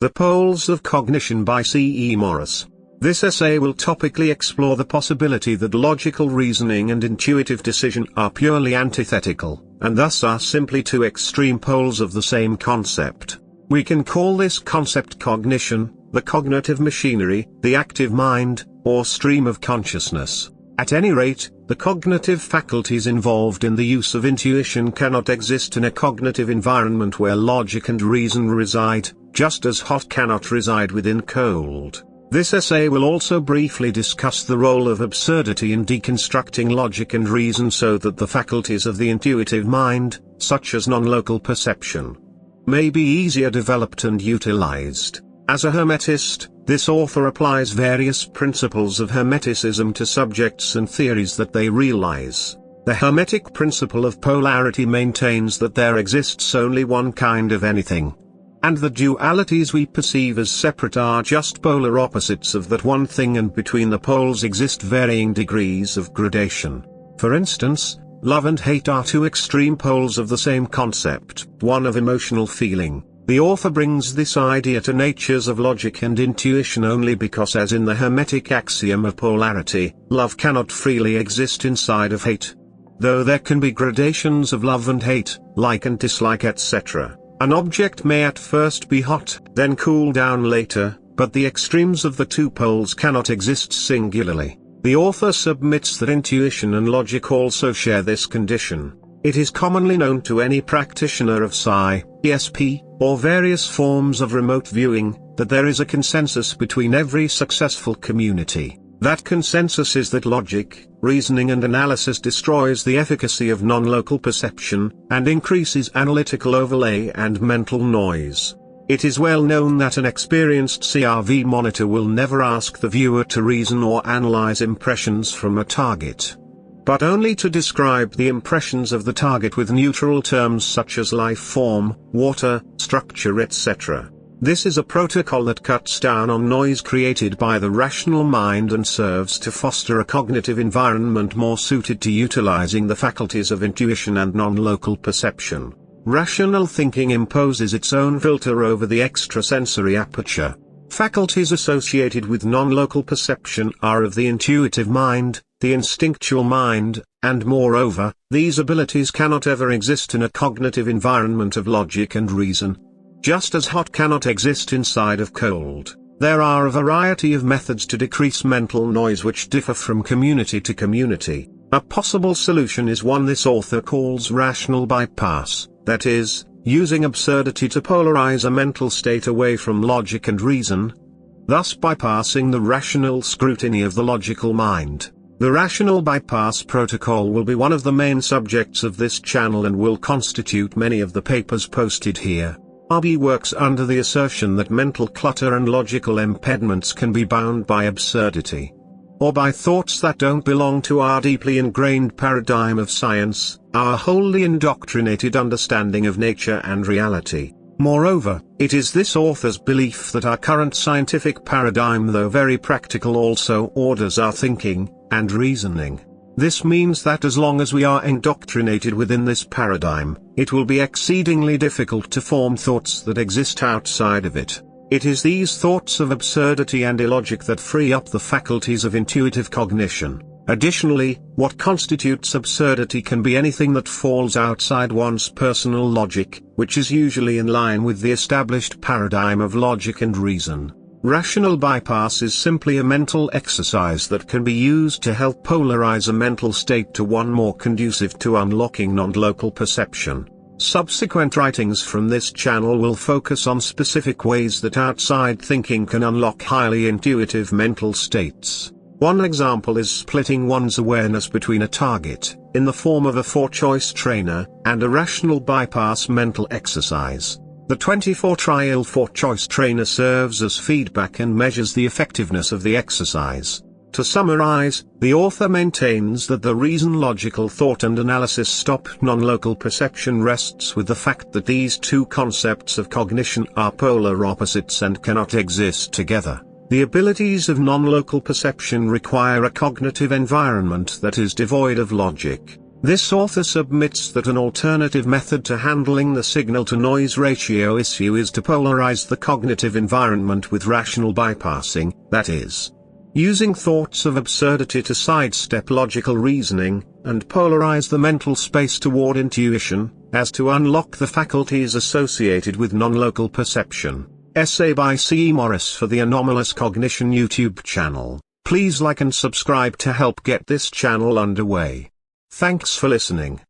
The Poles of Cognition by C. E. Morris. This essay will topically explore the possibility that logical reasoning and intuitive decision are purely antithetical, and thus are simply two extreme poles of the same concept. We can call this concept cognition, the cognitive machinery, the active mind, or stream of consciousness. At any rate, the cognitive faculties involved in the use of intuition cannot exist in a cognitive environment where logic and reason reside, just as hot cannot reside within cold. This essay will also briefly discuss the role of absurdity in deconstructing logic and reason so that the faculties of the intuitive mind, such as non-local perception, may be easier developed and utilized. As a Hermetist, this author applies various principles of Hermeticism to subjects and theories that they realize. The Hermetic principle of polarity maintains that there exists only one kind of anything, and the dualities we perceive as separate are just polar opposites of that one thing, and between the poles exist varying degrees of gradation. For instance, love and hate are two extreme poles of the same concept, one of emotional feeling. The author brings this idea to natures of logic and intuition only because, as in the Hermetic axiom of polarity, love cannot freely exist inside of hate. Though there can be gradations of love and hate, like and dislike, etc., an object may at first be hot, then cool down later, but the extremes of the two poles cannot exist singularly. The author submits that intuition and logic also share this condition. It is commonly known to any practitioner of psi, ESP, or various forms of remote viewing, that there is a consensus between every successful community. That consensus is that logic, reasoning and analysis destroys the efficacy of non-local perception, and increases analytical overlay and mental noise. It is well known that an experienced CRV monitor will never ask the viewer to reason or analyze impressions from a target, but only to describe the impressions of the target with neutral terms such as life form, water, structure, etc. This is a protocol that cuts down on noise created by the rational mind and serves to foster a cognitive environment more suited to utilizing the faculties of intuition and non-local perception. Rational thinking imposes its own filter over the extrasensory aperture. Faculties associated with non-local perception are of the intuitive mind, the instinctual mind, and moreover, these abilities cannot ever exist in a cognitive environment of logic and reason. Just as hot cannot exist inside of cold, there are a variety of methods to decrease mental noise which differ from community to community. A possible solution is one this author calls rational bypass, that is, using absurdity to polarize a mental state away from logic and reason, thus bypassing the rational scrutiny of the logical mind. The rational bypass protocol will be one of the main subjects of this channel and will constitute many of the papers posted here. RB works under the assertion that mental clutter and logical impediments can be bound by absurdity, or by thoughts that don't belong to our deeply ingrained paradigm of science, our wholly indoctrinated understanding of nature and reality. Moreover, it is this author's belief that our current scientific paradigm, though very practical, also orders our thinking and reasoning. This means that as long as we are indoctrinated within this paradigm, it will be exceedingly difficult to form thoughts that exist outside of it. It is these thoughts of absurdity and illogic that free up the faculties of intuitive cognition. Additionally, what constitutes absurdity can be anything that falls outside one's personal logic, which is usually in line with the established paradigm of logic and reason. Rational bypass is simply a mental exercise that can be used to help polarize a mental state to one more conducive to unlocking non-local perception. Subsequent writings from this channel will focus on specific ways that outside thinking can unlock highly intuitive mental states. One example is splitting one's awareness between a target, in the form of a 4-choice trainer, and a rational bypass mental exercise. The 24-trial 4-choice trainer serves as feedback and measures the effectiveness of the exercise. To summarize, the author maintains that the reason logical thought and analysis stop non-local perception rests with the fact that these two concepts of cognition are polar opposites and cannot exist together. The abilities of non-local perception require a cognitive environment that is devoid of logic. This author submits that an alternative method to handling the signal-to-noise ratio issue is to polarize the cognitive environment with rational bypassing, that is, using thoughts of absurdity to sidestep logical reasoning, and polarize the mental space toward intuition, as to unlock the faculties associated with non-local perception. Essay by C. E. Morris for the Anomalous Cognition YouTube channel. Please like and subscribe to help get this channel underway. Thanks for listening.